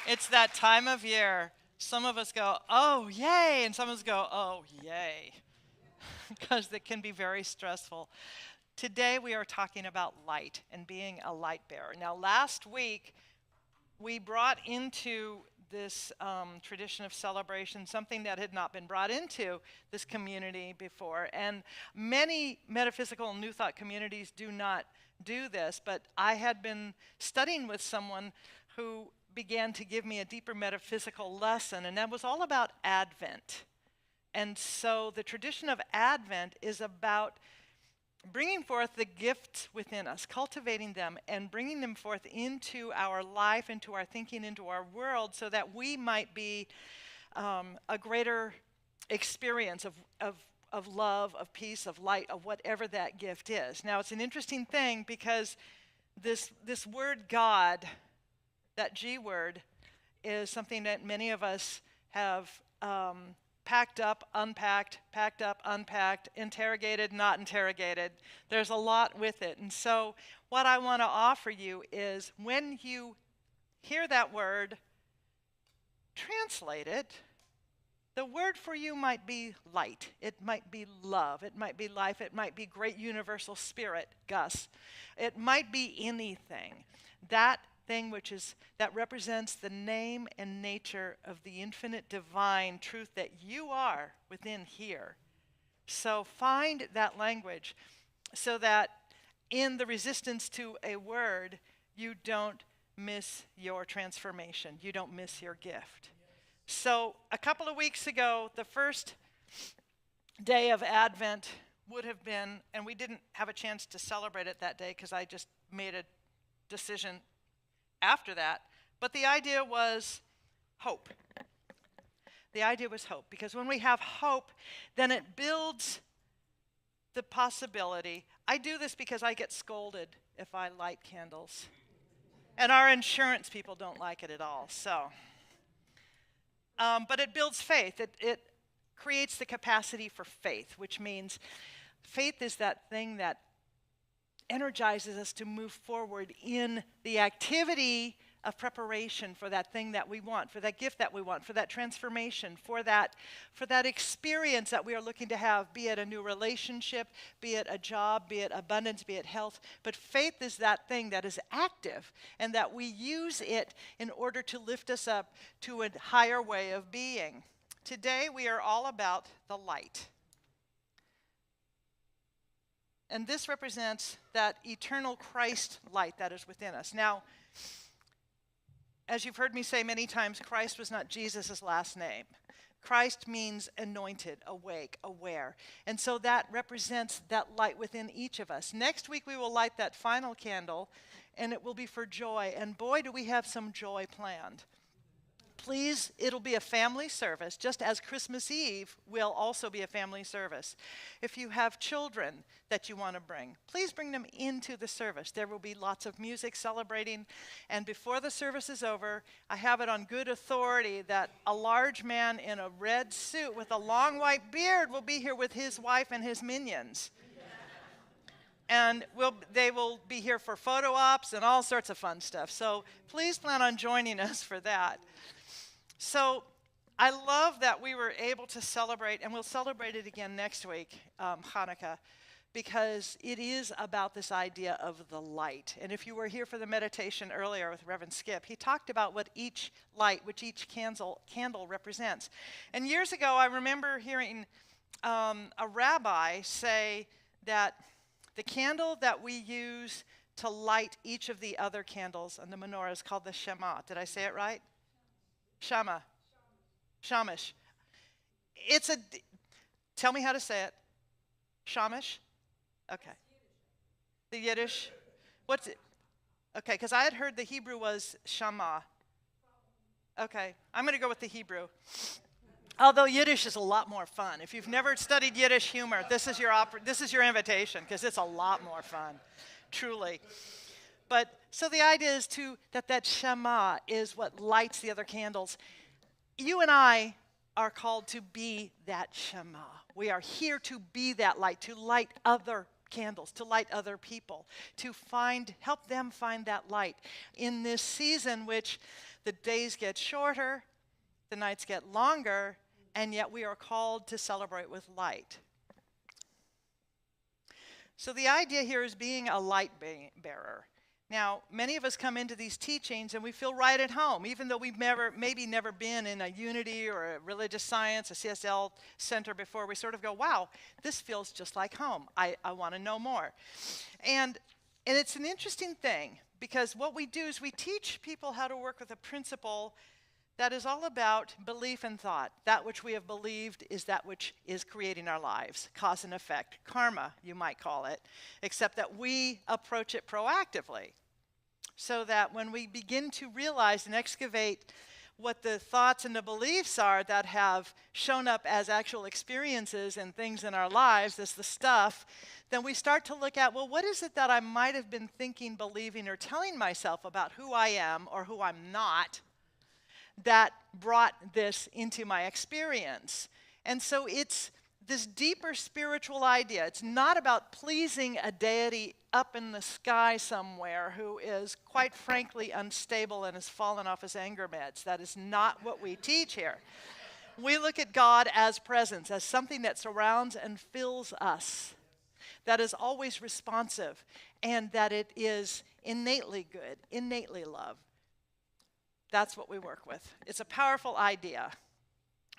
It's that time of year. Some of us go, oh, yay, and some of us go, oh, yay, because it can be very stressful. Today we are talking about light and being a light bearer. Now, last week we brought into this tradition of celebration something that had not been brought into this community before. And many metaphysical and New Thought communities do not do this, but I had been studying with someone who began to give me a deeper metaphysical lesson, and that was all about Advent. And so the tradition of Advent is about bringing forth the gifts within us, cultivating them, and bringing them forth into our life, into our thinking, into our world, so that we might be a greater experience of love, of peace, of light, of whatever that gift is. Now, it's an interesting thing because this word God, that G word, is something that many of us have packed up, unpacked, interrogated, not interrogated. There's a lot with it. And so what I want to offer you is when you hear that word, translate it. The word for you might be light. It might be love. It might be life. It might be great universal spirit, Gus. It might be anything. That thing that represents the name and nature of the infinite divine truth that you are within here. So find that language so that in the resistance to a word, you don't miss your transformation. You don't miss your gift. So a couple of weeks ago, the first day of Advent would have been, and we didn't have a chance to celebrate it that day because I just made a decision after that, but the idea was hope. The idea was hope, because when we have hope, then it builds the possibility. I do this because I get scolded if I light candles, and our insurance people don't like it at all. So, but it builds faith. It creates the capacity for faith, which means faith is that thing that energizes us to move forward in the activity of preparation for that thing that we want, for that gift that we want, for that transformation, for that experience that we are looking to have, be it a new relationship, be it a job, be it abundance, be it health. But faith is that thing that is active and that we use it in order to lift us up to a higher way of being. Today we are all about the light. And this represents that eternal Christ light that is within us. Now, as you've heard me say many times, Christ was not Jesus' last name. Christ means anointed, awake, aware. And so that represents that light within each of us. Next week we will light that final candle, and it will be for joy. And boy, do we have some joy planned. Please, it'll be a family service, just as Christmas Eve will also be a family service. If you have children that you want to bring, please bring them into the service. There will be lots of music celebrating, and before the service is over, I have it on good authority that a large man in a red suit with a long white beard will be here with his wife and his minions. And they will be here for photo ops and all sorts of fun stuff. So please plan on joining us for that. So I love that we were able to celebrate, and we'll celebrate it again next week, Hanukkah, because it is about this idea of the light. And if you were here for the meditation earlier with Reverend Skip, he talked about what each light, which each candle represents. And years ago, I remember hearing a rabbi say that the candle that we use to light each of the other candles on the menorah is called the Shema. Did I say it right? Shama. Shamash. Tell me how to say it. Shamash? Okay. The Yiddish? What's it? Okay, because I had heard the Hebrew was Shama. Okay, I'm going to go with the Hebrew. Although Yiddish is a lot more fun. If you've never studied Yiddish humor, this is your invitation, because it's a lot more fun, truly. But so the idea is that Shema is what lights the other candles. You and I are called to be that Shema. We are here to be that light, to light other candles, to light other people, to help them find that light in this season which the days get shorter, the nights get longer, and yet we are called to celebrate with light. So the idea here is being a light bearer. Now, many of us come into these teachings and we feel right at home, even though we've maybe never been in a unity or a religious science, a CSL center before. We sort of go, wow, this feels just like home. I want to know more. And it's an interesting thing, because what we do is we teach people how to work with a principle that is all about belief and thought. That which we have believed is that which is creating our lives. Cause and effect. Karma, you might call it. Except that we approach it proactively. So that when we begin to realize and excavate what the thoughts and the beliefs are that have shown up as actual experiences and things in our lives, as the stuff, then we start to look at, well, what is it that I might have been thinking, believing, or telling myself about who I am or who I'm not, that brought this into my experience? And so it's this deeper spiritual idea. It's not about pleasing a deity up in the sky somewhere who is, quite frankly, unstable and has fallen off his anger meds. That is not what we teach here. We look at God as presence, as something that surrounds and fills us, that is always responsive, and that it is innately good, innately love. That's what we work with. It's a powerful idea.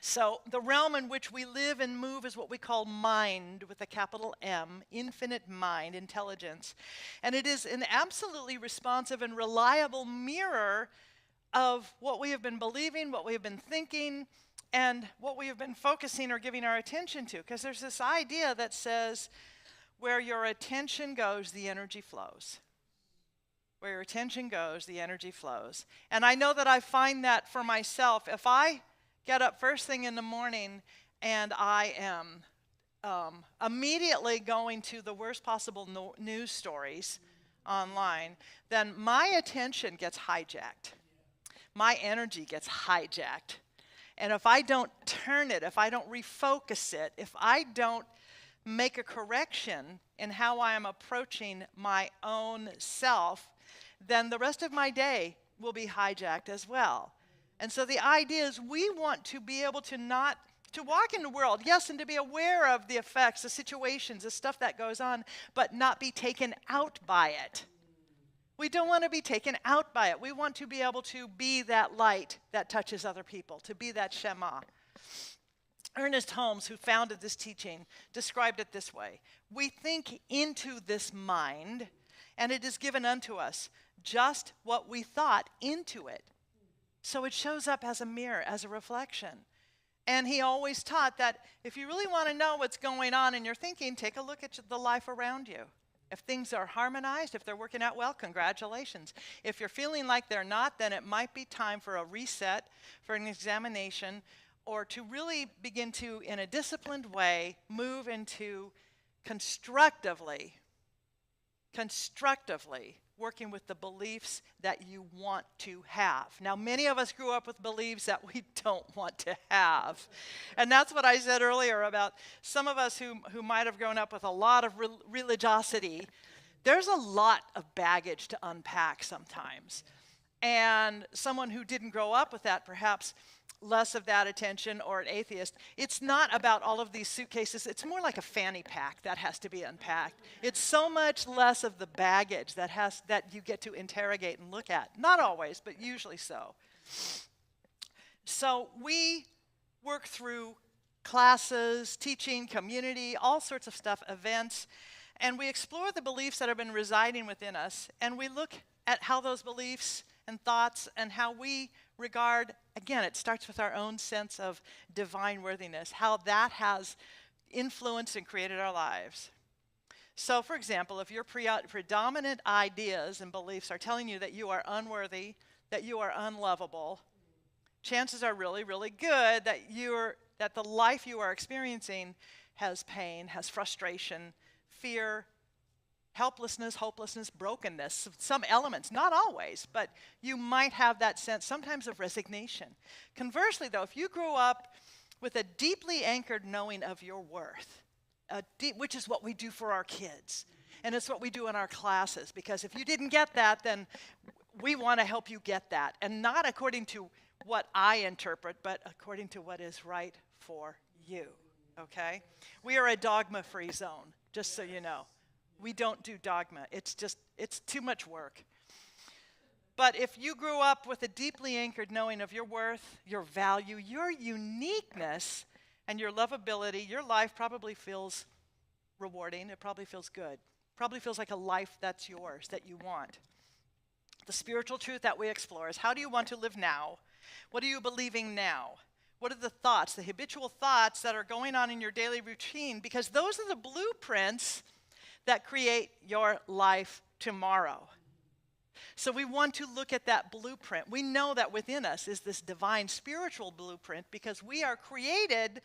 So the realm in which we live and move is what we call mind, with a capital M, infinite mind, intelligence. And it is an absolutely responsive and reliable mirror of what we have been believing, what we have been thinking, and what we have been focusing or giving our attention to. Because there's this idea that says, where your attention goes, the energy flows. Where your attention goes, the energy flows. And I know that I find that for myself. If I get up first thing in the morning and I am immediately going to the worst possible news stories online, then my attention gets hijacked. My energy gets hijacked. And if I don't turn it, if I don't refocus it, if I don't make a correction in how I am approaching my own self, then the rest of my day will be hijacked as well. And so the idea is we want to be able to walk in the world, yes, and to be aware of the effects, the situations, the stuff that goes on, but not be taken out by it. We don't want to be taken out by it. We want to be able to be that light that touches other people, to be that Shema. Ernest Holmes, who founded this teaching, described it this way: we think into this mind, and it is given unto us just what we thought into it. So it shows up as a mirror, as a reflection. And he always taught that if you really want to know what's going on in your thinking, take a look at the life around you. If things are harmonized, if they're working out well, congratulations. If you're feeling like they're not, then it might be time for a reset, for an examination, or to really begin to, in a disciplined way, move into constructively working with the beliefs that you want to have. Now, many of us grew up with beliefs that we don't want to have. And that's what I said earlier about some of us who might have grown up with a lot of religiosity. There's a lot of baggage to unpack sometimes. And someone who didn't grow up with that, perhaps less of that attention, or an atheist, it's not about all of these suitcases. It's more like a fanny pack that has to be unpacked. It's so much less of the baggage that you get to interrogate and look at. Not always, but usually so. So we work through classes, teaching, community, all sorts of stuff, events, and we explore the beliefs that have been residing within us, and we look at how those beliefs and thoughts and how we regard, again, it starts with our own sense of divine worthiness, how that has influenced and created our lives. So, for example, if your predominant ideas and beliefs are telling you that you are unworthy, that you are unlovable, chances are really, really good that the life you are experiencing has pain, has frustration, fear, helplessness, hopelessness, brokenness, some elements, not always, but you might have that sense sometimes of resignation. Conversely, though, if you grew up with a deeply anchored knowing of your worth, which is what we do for our kids. And it's what we do in our classes, because if you didn't get that, then we want to help you get that. And not according to what I interpret, but according to what is right for you, okay? We are a dogma-free zone, just so you know. We don't do dogma. It's too much work. But if you grew up with a deeply anchored knowing of your worth, your value, your uniqueness, and your lovability, your life probably feels rewarding. It probably feels good. Probably feels like a life that's yours, that you want. The spiritual truth that we explore is, how do you want to live now? What are you believing now? What are the thoughts, the habitual thoughts that are going on in your daily routine? Because those are the blueprints that create your life tomorrow. So we want to look at that blueprint. We know that within us is this divine spiritual blueprint, because we are created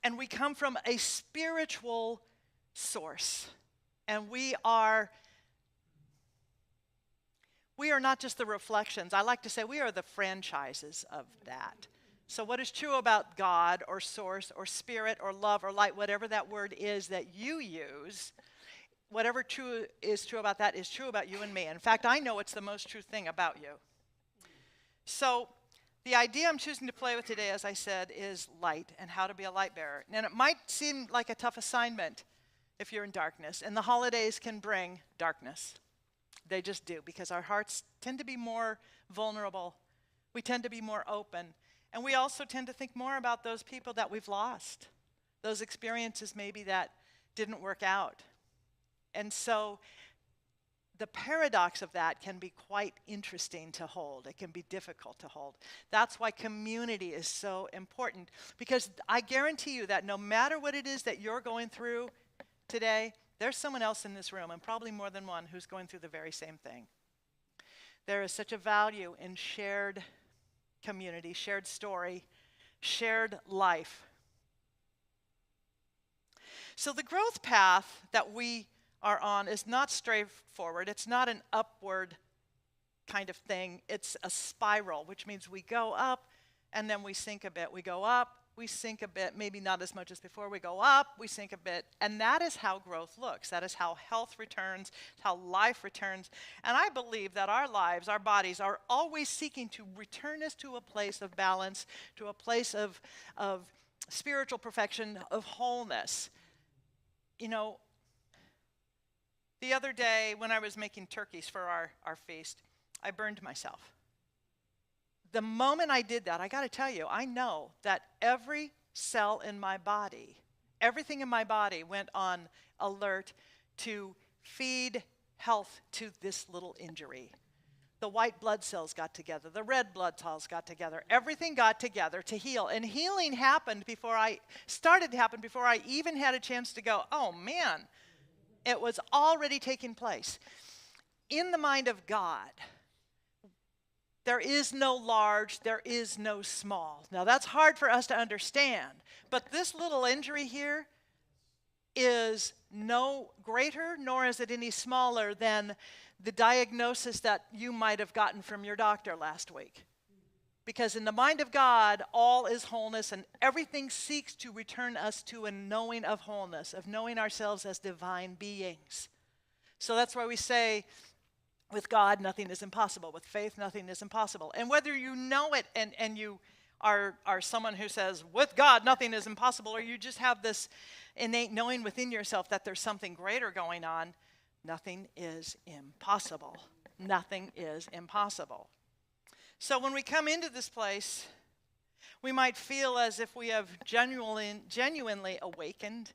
and we come from a spiritual source. And we are not just the reflections. I like to say we are the franchises of that. So what is true about God or source or spirit or love or light, whatever that word is that you use, whatever is true about that is true about you and me. In fact, I know it's the most true thing about you. So the idea I'm choosing to play with today, as I said, is light and how to be a light bearer. And it might seem like a tough assignment if you're in darkness. And the holidays can bring darkness. They just do, because our hearts tend to be more vulnerable. We tend to be more open. And we also tend to think more about those people that we've lost, those experiences maybe that didn't work out. And so the paradox of that can be quite interesting to hold. It can be difficult to hold. That's why community is so important, because I guarantee you that no matter what it is that you're going through today, there's someone else in this room, and probably more than one, who's going through the very same thing. There is such a value in shared community, shared story, shared life. So the growth path that we are on is not straightforward. It's not an upward kind of thing. It's a spiral, which means we go up and then we sink a bit. We go up, we sink a bit, maybe not as much as before. We go up, we sink a bit. And that is how growth looks. That is how health returns, how life returns. And I believe that our lives, our bodies, are always seeking to return us to a place of balance, to a place of spiritual perfection, of wholeness. You know, the other day when I was making turkeys for our feast, I burned myself. The moment I did that, I got to tell you, I know that every cell in my body, everything in my body went on alert to feed health to this little injury. The white blood cells got together. The red blood cells got together. Everything got together to heal. And healing happened started to happen before I even had a chance to go, oh man, it was already taking place. In the mind of God, there is no large, there is no small. Now that's hard for us to understand, but this little injury here is no greater, nor is it any smaller than the diagnosis that you might have gotten from your doctor last week. Because in the mind of God, all is wholeness, and everything seeks to return us to a knowing of wholeness, of knowing ourselves as divine beings. So that's why we say, with God, nothing is impossible. With faith, nothing is impossible. And whether you know it and you are someone who says, with God, nothing is impossible, or you just have this innate knowing within yourself that there's something greater going on, nothing is impossible. Nothing is impossible. So when we come into this place, we might feel as if we have genuinely awakened,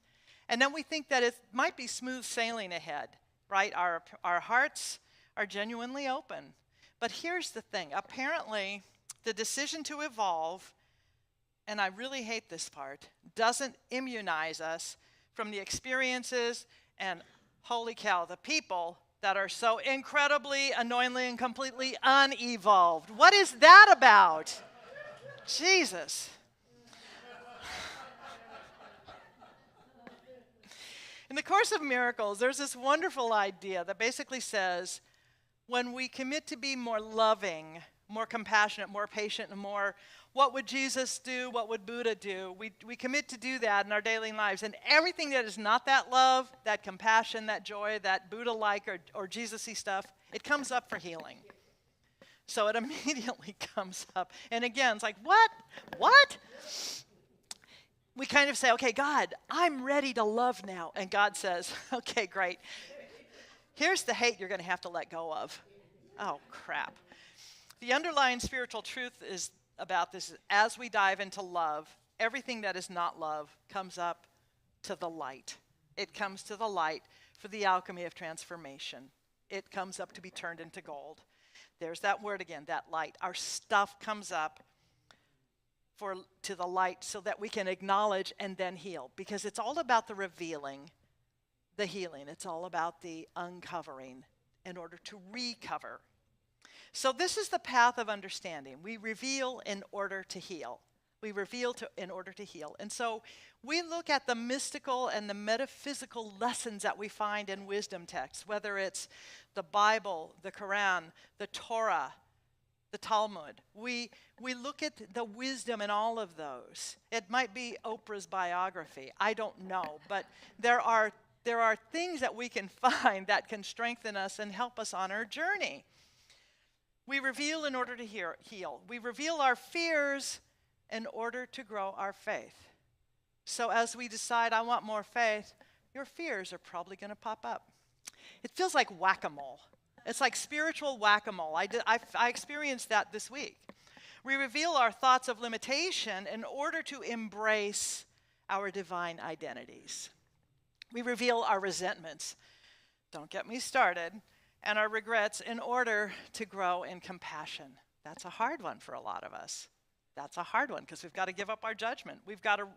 and then we think that it might be smooth sailing ahead, right? Our hearts are genuinely open. But here's the thing. Apparently, the decision to evolve, and I really hate this part, doesn't immunize us from the experiences and, holy cow, the people that are so incredibly, annoyingly, and completely unevolved. What is that about? Jesus. In the Course of Miracles, there's this wonderful idea that basically says, when we commit to be more loving, more compassionate, more patient, and more, what would Jesus do? What would Buddha do? We commit to do that in our daily lives. And everything that is not that love, that compassion, that joy, that Buddha-like or Jesus-y stuff, it comes up for healing. So it immediately comes up. And again, it's like, what? What? We kind of say, okay, God, I'm ready to love now. And God says, okay, great. Here's the hate you're going to have to let go of. Oh, crap. The underlying spiritual truth is about this. As we dive into love, everything that is not love comes up to the light. It comes to the light for the alchemy of transformation. It comes up to be turned into gold. There's that word again, that light. Our stuff comes up to the light so that we can acknowledge and then heal. Because it's all about the revealing, the healing. It's all about the uncovering in order to recover. So this is the path of understanding. We reveal in order to heal. We reveal in order to heal. And so we look at the mystical and the metaphysical lessons that we find in wisdom texts, whether it's the Bible, the Quran, the Torah, the Talmud. We look at the wisdom in all of those. It might be Oprah's biography. I don't know. But there are things that we can find that can strengthen us and help us on our journey. We reveal in order to heal. We reveal our fears in order to grow our faith. So as we decide, I want more faith, your fears are probably going to pop up. It feels like whack-a-mole. It's like spiritual whack-a-mole. I experienced that this week. We reveal our thoughts of limitation in order to embrace our divine identities. We reveal our resentments. Don't get me started. And our regrets in order to grow in compassion. That's a hard one for a lot of us. That's a hard one because we've got to give up our judgment.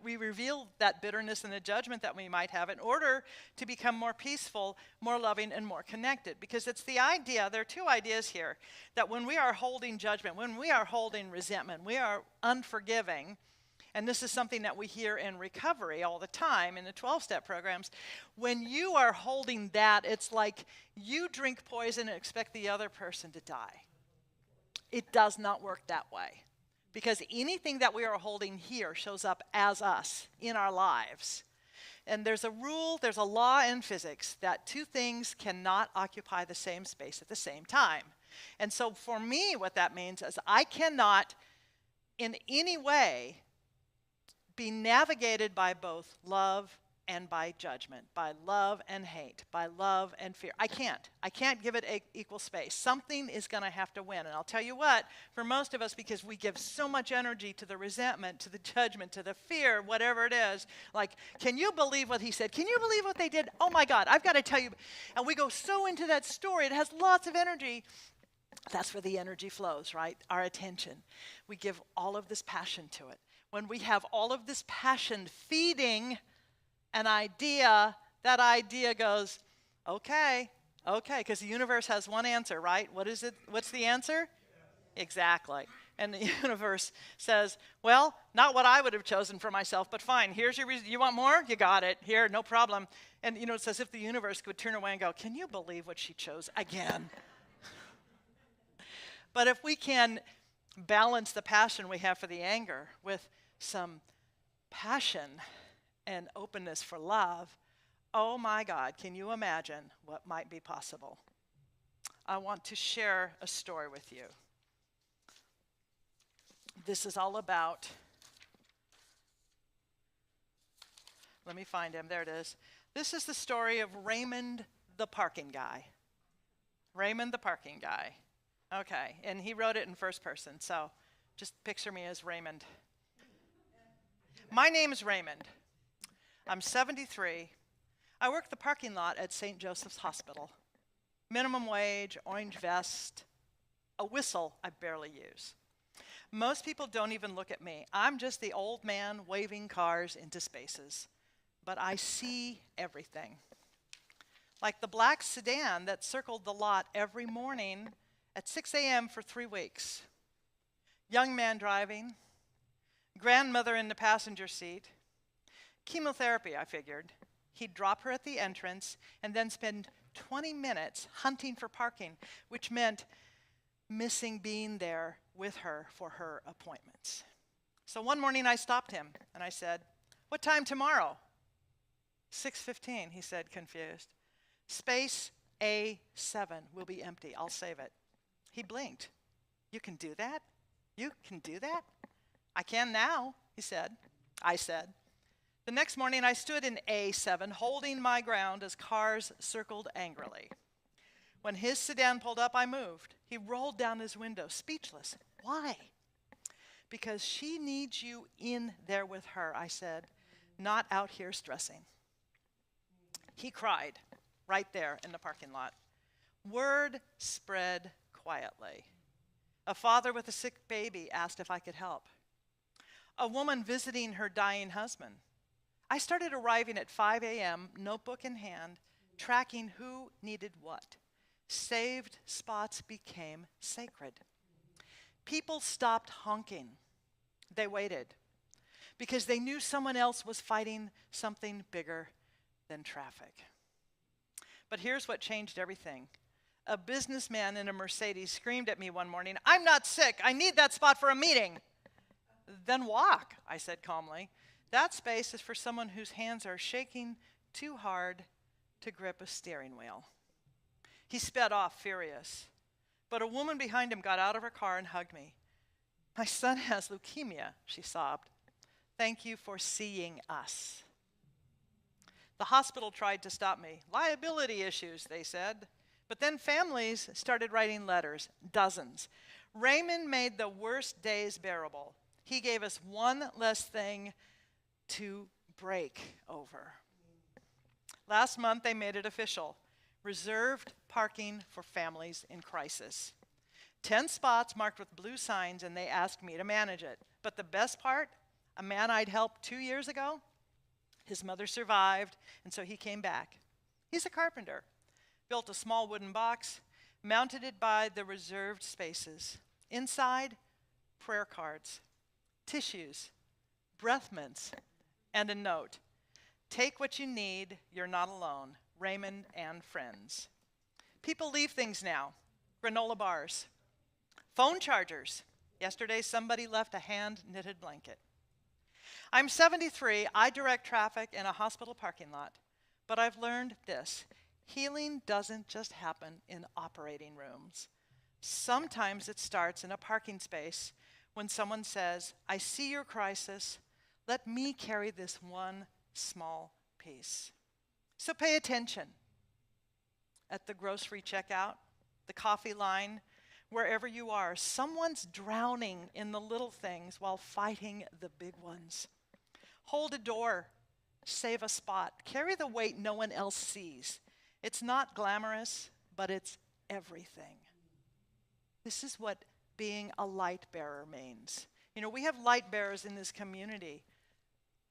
We reveal that bitterness and the judgment that we might have in order to become more peaceful, more loving, and more connected. Because it's the idea, there are two ideas here, that when we are holding judgment, when we are holding resentment, we are unforgiving, and this is something that we hear in recovery all the time in the 12-step programs. When you are holding that, it's like you drink poison and expect the other person to die. It does not work that way. Because anything that we are holding here shows up as us in our lives. And there's a rule, there's a law in physics that two things cannot occupy the same space at the same time. And so for me, what that means is I cannot in any way be navigated by both love and by judgment, by love and hate, by love and fear. I can't give it equal space. Something is going to have to win. And I'll tell you what, for most of us, because we give so much energy to the resentment, to the judgment, to the fear, whatever it is, like, can you believe what he said? Can you believe what they did? Oh my God, I've got to tell you. And we go so into that story. It has lots of energy. That's where the energy flows, right? Our attention. We give all of this passion to it. When we have all of this passion feeding an idea, that idea goes, okay, because the universe has one answer, right? What is it? What's the answer? Yeah. Exactly. And the universe says, well, not what I would have chosen for myself, but fine, here's your reason. You want more? You got it. Here, no problem. And, it's as if the universe could turn away and go, can you believe what she chose again? But if we can balance the passion we have for the anger with some passion and openness for love, oh my God, can you imagine what might be possible? I want to share a story with you. This is all about, let me find him, there it is. This is the story of Raymond the Parking Guy. Raymond the Parking Guy. Okay, and he wrote it in first person, so just picture me as Raymond. My name is Raymond. I'm 73. I work the parking lot at St. Joseph's Hospital. Minimum wage, orange vest, a whistle I barely use. Most people don't even look at me. I'm just the old man waving cars into spaces. But I see everything. Like the black sedan that circled the lot every morning at 6 a.m. for 3 weeks. Young man driving, grandmother in the passenger seat. Chemotherapy, I figured. He'd drop her at the entrance and then spend 20 minutes hunting for parking, which meant missing being there with her for her appointments. So one morning I stopped him and I said, "What time tomorrow?" 6:15, he said, confused. "Space A7 will be empty. I'll save it." He blinked. "You can do that? You can do that?" "I can now," he said. I said. The next morning I stood in A7 holding my ground as cars circled angrily. When his sedan pulled up, I moved. He rolled down his window, speechless. "Why?" "Because she needs you in there with her," I said, "not out here stressing." He cried right there in the parking lot. Word spread quietly. A father with a sick baby asked if I could help. A woman visiting her dying husband. I started arriving at 5 a.m., notebook in hand, tracking who needed what. Saved spots became sacred. People stopped honking. They waited because they knew someone else was fighting something bigger than traffic. But here's what changed everything. A businessman in a Mercedes screamed at me one morning, "I'm not sick. I need that spot for a meeting." "Then walk," I said calmly. "That space is for someone whose hands are shaking too hard to grip a steering wheel." He sped off, furious. But a woman behind him got out of her car and hugged me. "My son has leukemia," she sobbed. "Thank you for seeing us." The hospital tried to stop me. "Liability issues," they said. But then families started writing letters, dozens. Raymond made the worst days bearable. He gave us one less thing to break over. Last month, they made it official. Reserved parking for families in crisis. 10 spots marked with blue signs, and they asked me to manage it. But the best part, a man I'd helped 2 years ago, his mother survived, and so he came back. He's a carpenter. Built a small wooden box, mounted it by the reserved spaces. Inside, prayer cards, tissues, breath mints, and a note. "Take what you need, you're not alone. Raymond and friends." People leave things now. Granola bars. Phone chargers. Yesterday, somebody left a hand-knitted blanket. I'm 73. I direct traffic in a hospital parking lot. But I've learned this. Healing doesn't just happen in operating rooms. Sometimes it starts in a parking space when someone says, "I see your crisis. Let me carry this one small piece." So pay attention. At the grocery checkout, the coffee line, wherever you are, someone's drowning in the little things while fighting the big ones. Hold a door. Save a spot. Carry the weight no one else sees. It's not glamorous, but it's everything. This is what being a light bearer means. You know, we have light bearers in this community.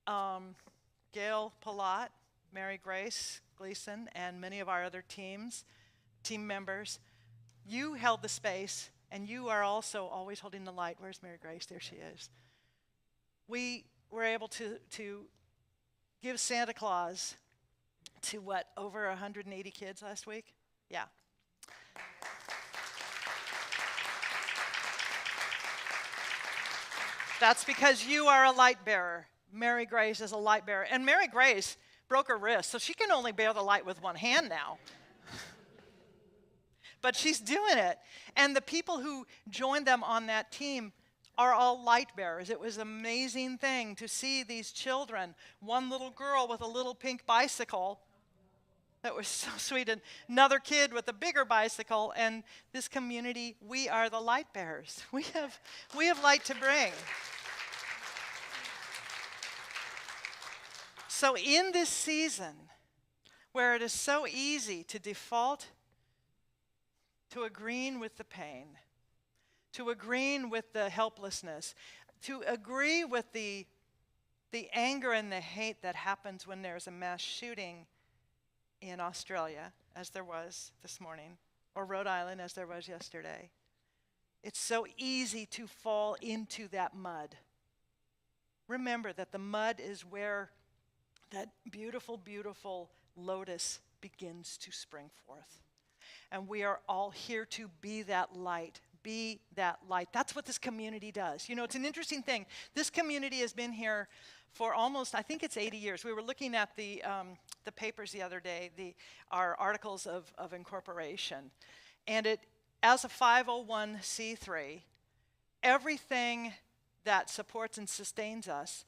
Gail Palat, Mary Grace Gleason, and many of our other team members. You held the space, and you are also always holding the light. Where's Mary Grace? There she is. We were able to give Santa Claus to what, over 180 kids last week? Yeah. That's because you are a light bearer. Mary Grace is a light bearer. And Mary Grace broke her wrist, so she can only bear the light with one hand now. But she's doing it. And the people who joined them on that team are all light bearers. It was an amazing thing to see these children. One little girl with a little pink bicycle. That was so sweet. And another kid with a bigger bicycle. And this community, we are the light bearers. We have light to bring. So in this season, where it is so easy to default to agreeing with the pain, to agreeing with the helplessness, to agree with the anger and the hate that happens when there's a mass shooting in Australia, as there was this morning, or Rhode Island, as there was yesterday. It's so easy to fall into that mud. Remember that the mud is where that beautiful, beautiful lotus begins to spring forth. And we are all here to be that light, be that light. That's what this community does. You know, it's an interesting thing. This community has been here for almost, I think it's 80 years. We were looking at the papers the other day, our articles of incorporation. And it, as a 501c3, everything that supports and sustains us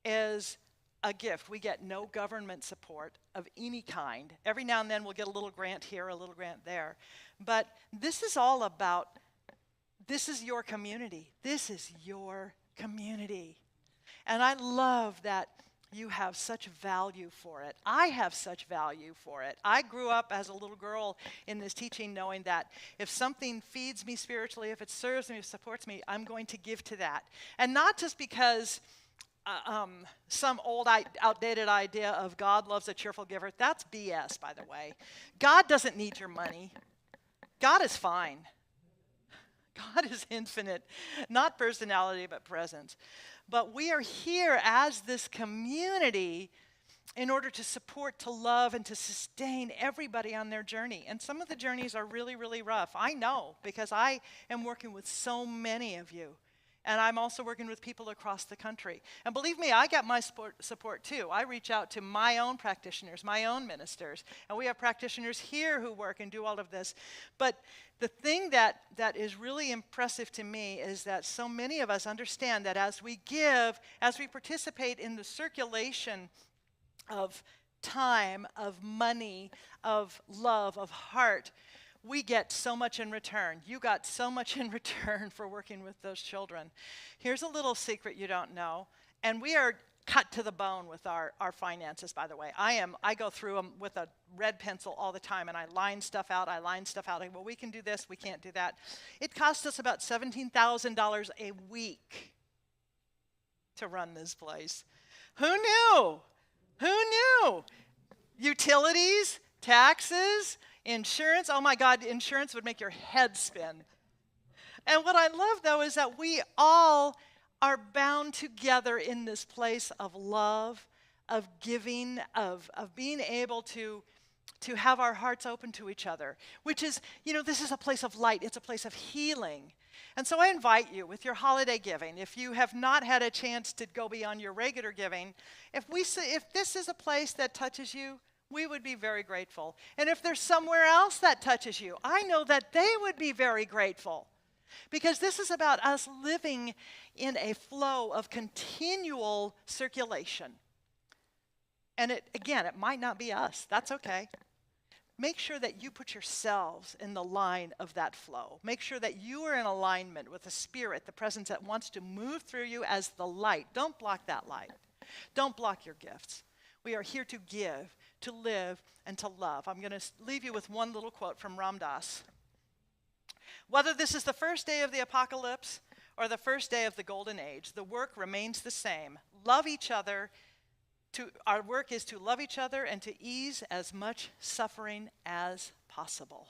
is a gift. We get no government support of any kind. Every now and then we'll get a little grant here, a little grant there. But this is all about, this is your community. This is your community. And I love that you have such value for it. I have such value for it. I grew up as a little girl in this teaching knowing that if something feeds me spiritually, if it serves me, if it supports me, I'm going to give to that. And not just because some old outdated idea of God loves a cheerful giver. That's BS, by the way. God doesn't need your money. God is fine. God is infinite, not personality, but presence. But we are here as this community in order to support, to love, and to sustain everybody on their journey. And some of the journeys are really, really rough. I know, because I am working with so many of you. And I'm also working with people across the country. And believe me, I got my support too. I reach out to my own practitioners, my own ministers. And we have practitioners here who work and do all of this. But the thing that is really impressive to me is that so many of us understand that as we give, as we participate in the circulation of time, of money, of love, of heart, we get so much in return. You got so much in return for working with those children. Here's a little secret you don't know. And we are cut to the bone with our finances, by the way. I go through them with a red pencil all the time, and I line stuff out. Well, we can do this, we can't do that. It costs us about $17,000 a week to run this place. Who knew? Who knew? Utilities, taxes, insurance. Oh my God, insurance would make your head spin. And what I love, though, is that we all are bound together in this place of love, of giving, of being able to have our hearts open to each other, which is, you know, this is a place of light. It's a place of healing. And so I invite you with your holiday giving, if you have not had a chance to go beyond your regular giving, if this is a place that touches you, we would be very grateful. And if there's somewhere else that touches you, I know that they would be very grateful. Because this is about us living in a flow of continual circulation. And it might not be us. That's okay. Make sure that you put yourselves in the line of that flow. Make sure that you are in alignment with the Spirit, the presence that wants to move through you as the light. Don't block that light. Don't block your gifts. We are here to give, to live, and to love. I'm going to leave you with one little quote from Ram Dass. Whether this is the first day of the apocalypse or the first day of the golden age, the work remains the same. Love each other. Our work is to love each other and to ease as much suffering as possible.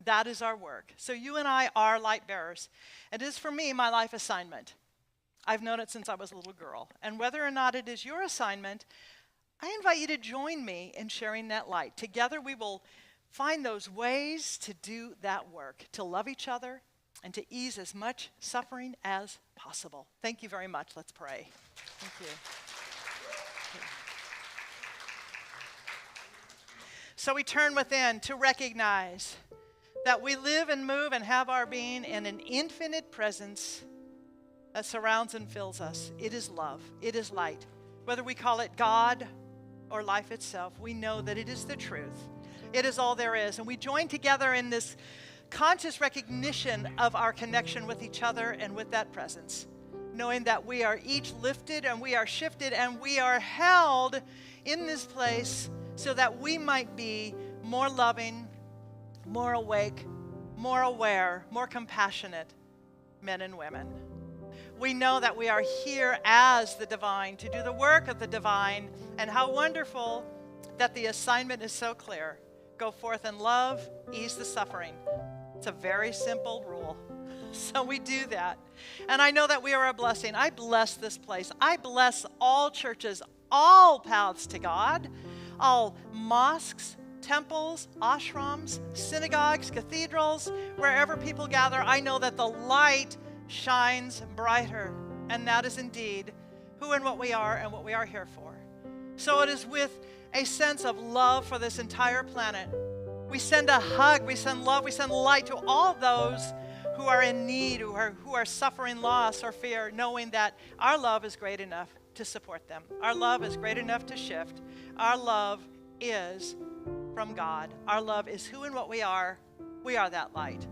That is our work. So you and I are light bearers. It is, for me, my life assignment. I've known it since I was a little girl. And whether or not it is your assignment, I invite you to join me in sharing that light. Together we will find those ways to do that work, to love each other and to ease as much suffering as possible. Thank you very much. Let's pray. Thank you. So we turn within to recognize that we live and move and have our being in an infinite presence that surrounds and fills us. It is love. It is light. Whether we call it God or life itself, we know that it is the truth. It is all there is. And we join together in this conscious recognition of our connection with each other and with that presence, knowing that we are each lifted and we are shifted and we are held in this place so that we might be more loving, more awake, more aware, more compassionate men and women. We know that we are here as the divine to do the work of the divine, and how wonderful that the assignment is so clear. Go forth in love, ease the suffering. It's a very simple rule. So we do that. And I know that we are a blessing. I bless this place. I bless all churches, all paths to God, all mosques, temples, ashrams, synagogues, cathedrals, wherever people gather, I know that the light shines brighter. And that is indeed who and what we are here for. So it is with a sense of love for this entire planet. We send a hug, we send love, we send light to all those who are in need, who are suffering loss or fear, knowing that our love is great enough to support them. Our love is great enough to shift. Our love is from God. Our love is who and what we are. We are that light.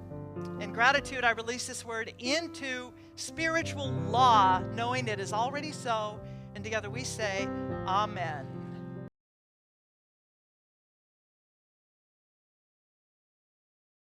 In gratitude, I release this word into spiritual law, knowing it is already so. And together we say, Amen.